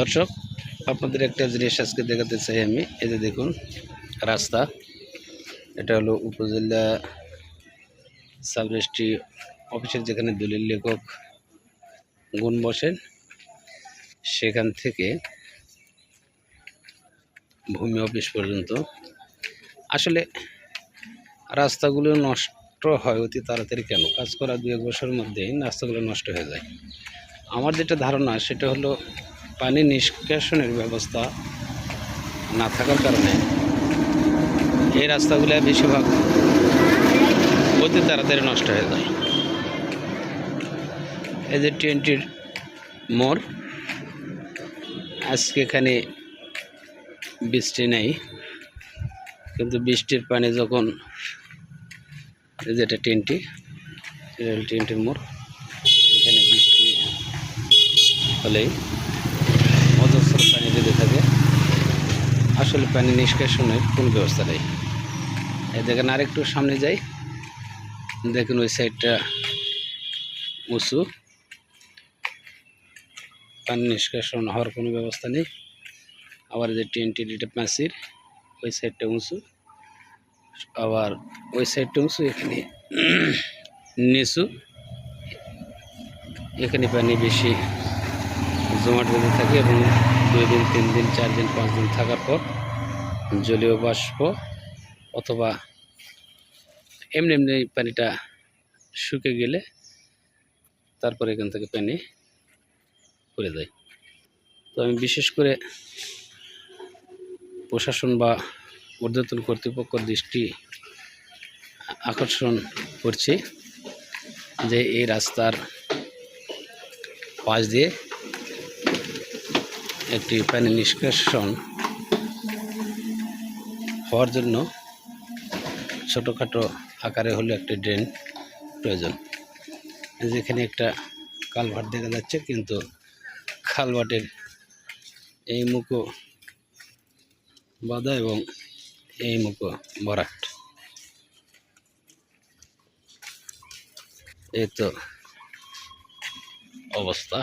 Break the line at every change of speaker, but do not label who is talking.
দর্শক, আপনাদের একটা জিনিস আজকে দেখাতে চাই আমি। এই যে দেখুন রাস্তা, এটা হলো উপজেলা সাব রেজিস্ট্রি অফিসের যেখানে দলিল লেখক গুণ বসেন, সেখান থেকে ভূমি অফিস পর্যন্ত আসলে রাস্তাগুলো নষ্ট হয় অতি তাড়াতাড়ি। কেন? কাজ করা 2-1 বছরের মধ্যেই রাস্তাগুলো নষ্ট হয়ে যায়। আমার যেটা ধারণা সেটা হলো পানি নিষ্কাশনের ব্যবস্থা না থাকার কারণে এই রাস্তাগুলো বেশিরভাগ অতি তাড়াতাড়ি নষ্ট হয়ে যায়। এই যে ট্রেনটির মোড়, আজকে এখানে বৃষ্টি নেই, কিন্তু বৃষ্টির পানি যখন যেটা ট্রেনটি রেল ট্রেনটির মোড়, এখানে বৃষ্টি হলেই অজস্র পানি যেতে থাকে। আসলে পানি নিষ্কাশনের কোনো ব্যবস্থা নেই। এই দেখেন, আরেকটু সামনে যাই, দেখুন ওই সাইডটা উঁচু, পানি নিষ্কাশন হওয়ার কোনো ব্যবস্থা নেই। আবার যে ট্রেনটির এটা প্যাঁচির, ওই সাইডটা উঁচু, আবার ওই সাইডটা উঁচু, এখানে নিচু। এখানে পানি বেশি জমাট বেঁধে থাকে এবং 2 দিন 3 দিন 4 দিন 5 দিন থাকার পর জলীয় বাষ্প অথবা এমনি এমনি পানিটা শুকে গেলে তারপরে এখান থেকে পানি পড়ে যায়। তো আমি বিশেষ করে প্রশাসন বা ঊর্ধ্বতন কর্তৃপক্ষের দৃষ্টি আকর্ষণ করছি যে এই রাস্তার পাশ দিয়ে একটি পানি নিষ্কাশন হওয়ার জন্য ছোটোখাটো আকারে হলো একটি ড্রেন প্রয়োজন। যেখানে একটা কালভার্ট দেখা যাচ্ছে, কিন্তু কালভার্টের এই মুখো বাঁধা এবং এই মুখো ভরাট। এই তো অবস্থা।